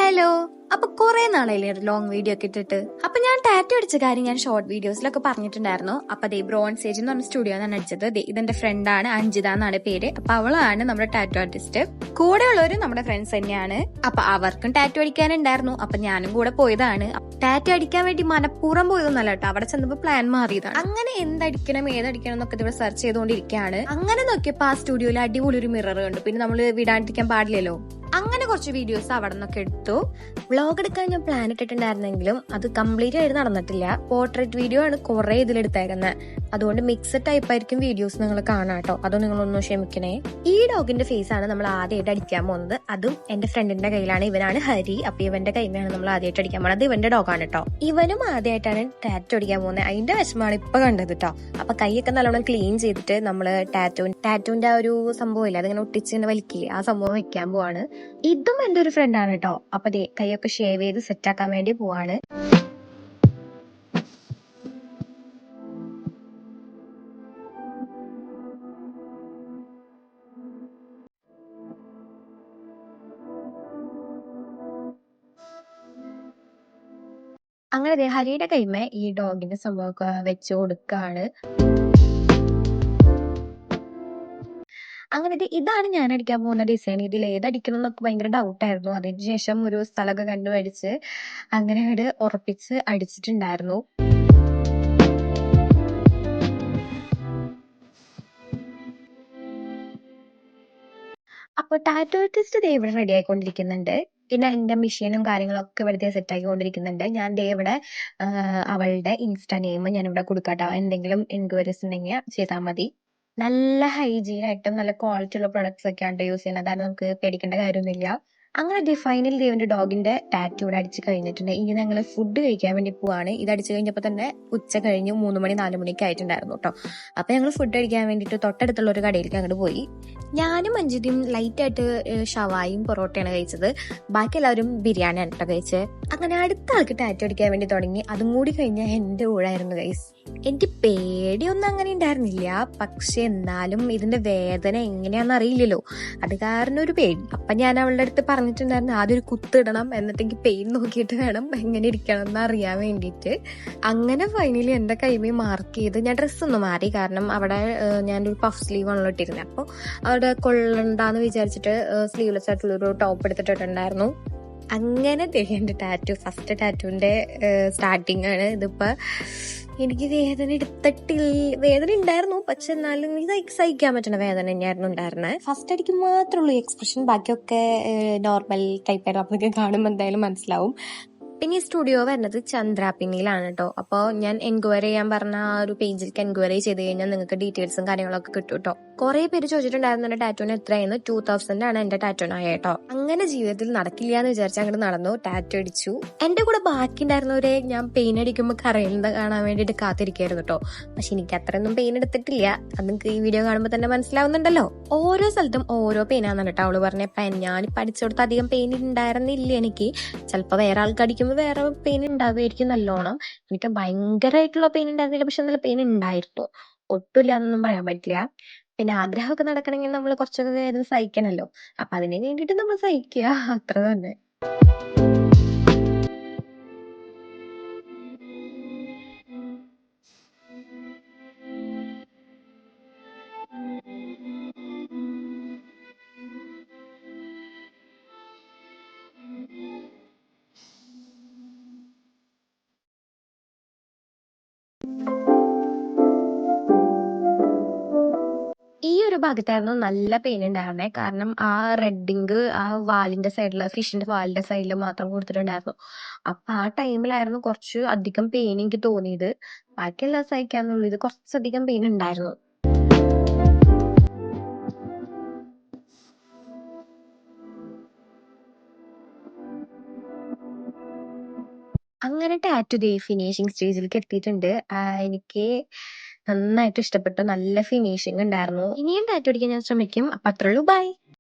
Hello. അപ്പൊ കുറെ നാളായില്ലേ ഒരു ലോങ് വീഡിയോ ഒക്കെ ഇട്ടിട്ട്. അപ്പൊ ഞാൻ ടാറ്റു അടിച്ച കാര്യം ഞാൻ ഷോർട്ട് വീഡിയോസിലൊക്കെ പറഞ്ഞിട്ടുണ്ടായിരുന്നു. അപ്പൊ ദേ ബ്രോൺസ് സ്റ്റേജ് എന്ന് പറഞ്ഞ സ്റ്റുഡിയോ ആണ് അടിച്ചത്. ഇതെന്റെ ഫ്രണ്ടാണ്, അഞ്ജിത എന്നാണ് പേര്. അപ്പൊ അവളാണ് നമ്മുടെ ടാറ്റു ആർട്ടിസ്റ്റ്. കൂടെ ഉള്ളവര് നമ്മുടെ ഫ്രണ്ട്സ് തന്നെയാണ്. അപ്പൊ അവർക്കും ടാറ്റു അടിക്കാനുണ്ടായിരുന്നു. അപ്പൊ ഞാനും കൂടെ പോയതാണ്. ടാറ്റു അടിക്കാൻ വേണ്ടി മനഃപൂർവ്വം പോയതൊന്നല്ല കേട്ടോ. അവിടെ ചെന്നപ്പോ പ്ലാൻ മാറിയതാണ്. അങ്ങനെ ഏതടിക്കണം എന്നൊക്കെ ഇവിടെ സെർച്ച് ചെയ്തുകൊണ്ടിരിക്കുകയാണ്. അങ്ങനെ നോക്കിയപ്പോ ആ സ്റ്റുഡിയോയിൽ അടിപൊളി ഒരു മിറർ കണ്ടു. പിന്നെ നമ്മള് വിടാണ്ടിരിക്കാൻ പാടില്ലല്ലോ. അങ്ങനെ കുറച്ച് വീഡിയോസ് അവിടെ നിന്നൊക്കെ എടുത്തു. വ്ളോഗ് എടുക്കാൻ ഞാൻ പ്ലാൻ ഇട്ടിട്ടുണ്ടായിരുന്നെങ്കിലും അത് കംപ്ലീറ്റ് ആയിട്ട് നടന്നിട്ടില്ല. പോർട്രേറ്റ് വീഡിയോ ആണ് കുറെ ഇതിലെടുത്തേക്കുന്നത്. അതുകൊണ്ട് മിക്സഡ് ടൈപ്പ് ആയിരിക്കും വീഡിയോസ് നിങ്ങൾ കാണാം കേട്ടോ. അത് നിങ്ങളൊന്നും ക്ഷമിക്കണേ. ഈ ഡോഗിന്റെ ഫേസ് ആണ് നമ്മൾ ആദ്യമായിട്ട് അടിക്കാൻ പോകുന്നത്. അതും എന്റെ ഫ്രണ്ടിന്റെ കയ്യിലാണ്. ഇവനാണ് ഹരി. അപ്പൊ ഇവന്റെ കയ്യിലാണ് നമ്മൾ ആദ്യമായിട്ട് അടിക്കാൻ പോകുന്നത്. ഇവന്റെ ഡോഗാണ് കേട്ടോ. ഇവനും ആദ്യമായിട്ടാണ് ടാറ്റു അടിക്കാൻ പോകുന്നത്. അതിന്റെ വിഷമാണ് ഇപ്പൊ കണ്ടത് കേട്ടോ. അപ്പൊ കൈയൊക്കെ നല്ലോണം ക്ലീൻ ചെയ്തിട്ട് നമ്മള് ടാറ്റുവിന്റെ ആ ഒരു സംഭവം ഇല്ല, അതിങ്ങനെ ഒട്ടിച്ച് വലിക്കില്ലേ, ആ സംഭവം വെക്കാൻ പോവാണ്. ഇതും എന്റെ ഒരു ഫ്രണ്ടാണ് കേട്ടോ. അപ്പൊ കൈയൊക്കെ ഷേവ് ചെയ്ത് സെറ്റ് ആക്കാൻ വേണ്ടി പോവാണ്. അങ്ങനെ ഹരിയുടെ കൈമേ ഈ ഡോഗിന്റെ സംഭവമൊക്കെ വെച്ച് കൊടുക്കാണ്. അങ്ങനെ ഇതാണ് ഞാൻ അടിക്കാൻ പോകുന്ന ഡിസൈൻ. ഇതിൽ ഏതടിക്കണം എന്നൊക്കെ ഭയങ്കര ഡൗട്ടായിരുന്നു. അതിനുശേഷം ഒരു സ്ഥലമൊക്കെ കണ്ടുപിടിച്ച് അങ്ങനെ ഉറപ്പിച്ച് അടിച്ചിട്ടുണ്ടായിരുന്നു. അപ്പൊ ടാറ്റു ആർട്ടിസ്റ്റ് ദേ ഇവിടെ റെഡി ആയിക്കൊണ്ടിരിക്കുന്നുണ്ട്. പിന്നെ എന്റെ മെഷീനും കാര്യങ്ങളൊക്കെ ഇവിടുത്തെ സെറ്റ് ആക്കിക്കൊണ്ടിരിക്കുന്നുണ്ട്. ഞാൻ ദേ ഇവിടെ അവളുടെ ഇൻസ്റ്റാ നെയിം ഞാൻ ഇവിടെ കൊടുക്കാട്ടോ. എന്തെങ്കിലും എൻക്വയറീസ് ഉണ്ടെങ്കിൽ ചെയ്താൽ മതി. നല്ല ഹൈജീൻ ആയിട്ടും നല്ല ക്വാളിറ്റി ഉള്ള പ്രൊഡക്ട്സ് ഒക്കെയാണ് യൂസ് ചെയ്യുന്നത്. അതായത് നമുക്ക് പേടിക്കേണ്ട കാര്യമൊന്നുമില്ല. അങ്ങനെ ഫൈനൽ ദേവന്റെ ഡോഗിന്റെ ടാറ്റു ഇവിടെ അടിച്ച് കഴിഞ്ഞിട്ടുണ്ട്. ഇനി ഞങ്ങൾ ഫുഡ് കഴിക്കാൻ വേണ്ടി പോവാണ്. ഇത് അടിച്ചു കഴിഞ്ഞപ്പോൾ തന്നെ ഉച്ച കഴിഞ്ഞു 3 മണി 4 മണിയൊക്കെ ആയിട്ടുണ്ടായിരുന്നു കേട്ടോ. അപ്പൊ ഞങ്ങൾ ഫുഡ് കഴിക്കാൻ വേണ്ടിയിട്ട് തൊട്ടടുത്തുള്ള ഒരു കടയിലേക്ക് അങ്ങോട്ട് പോയി. ഞാനും അഞ്ജിതയും ലൈറ്റ് ആയിട്ട് ഷവായും പൊറോട്ടയാണ് കഴിച്ചത്. ബാക്കി എല്ലാവരും ബിരിയാണിയാണ് കേട്ടോ കഴിച്ചത്. അങ്ങനെ അടുത്ത ആൾക്ക് ടാറ്റു അടിക്കാൻ വേണ്ടി തുടങ്ങി. അതും കൂടി കഴിഞ്ഞാൽ എന്റെ ഊഴായിരുന്നു ഗൈസ്. എനിക്ക് പേടിയൊന്നും അങ്ങനെ ഉണ്ടായിരുന്നില്ല. പക്ഷെ എന്നാലും ഇതിന്റെ വേദന എങ്ങനെയാണെന്ന് അറിയില്ലല്ലോ. അത് കാരണം ഒരു പേടി. അപ്പൊ ഞാൻ അവളുടെ അടുത്ത് പറഞ്ഞിട്ടുണ്ടായിരുന്നു ആദ്യം ഒരു കുത്തിടണം, എന്നിട്ട് എനിക്ക് പെയിൻ നോക്കിയിട്ട് വേണം എങ്ങനെ ഇരിക്കണം എന്ന് അറിയാൻ വേണ്ടിയിട്ട്. അങ്ങനെ ഫൈനലി എന്റെ കൈമേ മാർക്ക് ചെയ്ത് ഞാൻ ഡ്രസ്സൊന്ന് മാറി. കാരണം അവിടെ ഞാനൊരു പഫ് സ്ലീവ് ആണല്ലോ ഇട്ടിരുന്നത്. അപ്പോൾ അവിടെ കൊള്ളണ്ടാന്ന് വിചാരിച്ചിട്ട് സ്ലീവ്ലെസ് ആയിട്ടുള്ളൊരു ടോപ്പ് എടുത്തിട്ടുണ്ടായിരുന്നു. അങ്ങനെ എന്റെ ഫസ്റ്റ് ടാറ്റുവിന്റെ സ്റ്റാർട്ടിങ് ആണ് ഇതിപ്പോ. എനിക്ക് വേദന ഉണ്ടായിരുന്നു, പക്ഷെ എന്നാലും ഇത് സഹിക്കാൻ പറ്റുന്ന വേദന തന്നെയായിരുന്നു ഉണ്ടായിരുന്നത്. ഫസ്റ്റ് അടിക്ക് മാത്രമുള്ളൂ എക്സ്പ്രഷൻ, ബാക്കിയൊക്കെ നോർമൽ ടൈപ്പ് ആയിരുന്നു. അതൊക്കെ കാണുമ്പോൾ എന്തായാലും മനസ്സിലാവും. പിന്നെ ഈ സ്റ്റുഡിയോ വരുന്നത് ചന്ദ്രാപിന്നിയിലാണ് കേട്ടോ. അപ്പോൾ ഞാൻ എൻക്വയറി ചെയ്യാൻ പറഞ്ഞ ആ ഒരു പേജിലേക്ക് എൻക്വയറി ചെയ്ത് കഴിഞ്ഞാൽ നിങ്ങൾക്ക് ഡീറ്റെയിൽസും കാര്യങ്ങളൊക്കെ കിട്ടും കേട്ടോ. കുറെ പേര് ചോദിച്ചിട്ടുണ്ടായിരുന്നു എന്റെ ടാറ്റോന് എത്രയായിരുന്നു. 2000 ആണ് എന്റെ ടാറ്റോനായ കേട്ടോ. അങ്ങനെ ജീവിതത്തിൽ നടക്കില്ല എന്ന് വിചാരിച്ച് അങ്ങോട്ട് നടന്നു, ടാറ്റോ അടിച്ചു. എന്റെ കൂടെ ബാക്കി ഉണ്ടായിരുന്നവരെ ഞാൻ പെയിൻ അടിക്കുമ്പോൾ കരയുന്നത് കാണാൻ വേണ്ടിയിട്ട് കാത്തിരിക്കായിരുന്നു കേട്ടോ. പക്ഷെ എനിക്ക് അത്രയൊന്നും പെയിൻ എടുത്തിട്ടില്ല. അത് നിങ്ങൾക്ക് ഈ വീഡിയോ കാണുമ്പോൾ തന്നെ മനസ്സിലാവുന്നുണ്ടല്ലോ. ഓരോ സ്ഥലത്തും ഓരോ പെയിനാണെന്ന് കേട്ടോ അവള് പറഞ്ഞപ്പോ. ഞാനിപ്പോൾ അടിച്ചെടുത്ത് അധികം പെയിൻ ഉണ്ടായിരുന്നില്ല എനിക്ക്. ചിലപ്പോൾ വേറെ ആൾക്ക് അടിക്കുമ്പോൾ വേറെ പെയിൻ ഉണ്ടാവുമായിരിക്കും നല്ലോണം. എനിക്ക് ഭയങ്കരമായിട്ടുള്ള പെയിൻ ഉണ്ടായിരുന്നില്ല, പക്ഷെ നല്ല പെയിൻ ഉണ്ടായിരുന്നു. ഒട്ടുമില്ല എന്നൊന്നും പറയാൻ പറ്റില്ല. പിന്നെ ആഗ്രഹമൊക്കെ നടക്കണമെങ്കിൽ നമ്മൾ കുറച്ചൊക്കെ വേദന സഹിക്കണല്ലോ. അപ്പൊ അതിന് വേണ്ടിയിട്ട് നമ്മൾ സഹിക്കുക, അത്ര തന്നെ. ഈ ഒരു ഭാഗത്തായിരുന്നു നല്ല പെയിൻ ഉണ്ടായിരുന്നേ. കാരണം ആ റെഡിങ്ക് ആ വാലിന്റെ സൈഡില്, ഫിഷിന്റെ വാലിന്റെ സൈഡിൽ മാത്രം കൊടുത്തിട്ടുണ്ടായിരുന്നു. അപ്പൊ ആ ടൈമിലായിരുന്നു കുറച്ച് അധികം പെയിൻ എനിക്ക് തോന്നിയത്. ബാക്കിയെല്ലാം സഹിക്കാന്നുള്ളൂ, ഇത് കുറച്ചധികം പെയിൻ ഉണ്ടായിരുന്നു. അങ്ങനെ ടാറ്റു ഫിനിഷിങ് സ്റ്റേജിലേക്ക് എത്തിയിട്ടുണ്ട്. എനിക്ക് നന്നായിട്ട് ഇഷ്ടപ്പെട്ടു. നല്ല ഫിനിഷിങ് ഉണ്ടായിരുന്നു. ഇനിയും ടാറ്റു അടിക്കാൻ ഞാൻ ശ്രമിക്കും. അപ്പൊ അത്രയുള്ളൂ. ബൈ.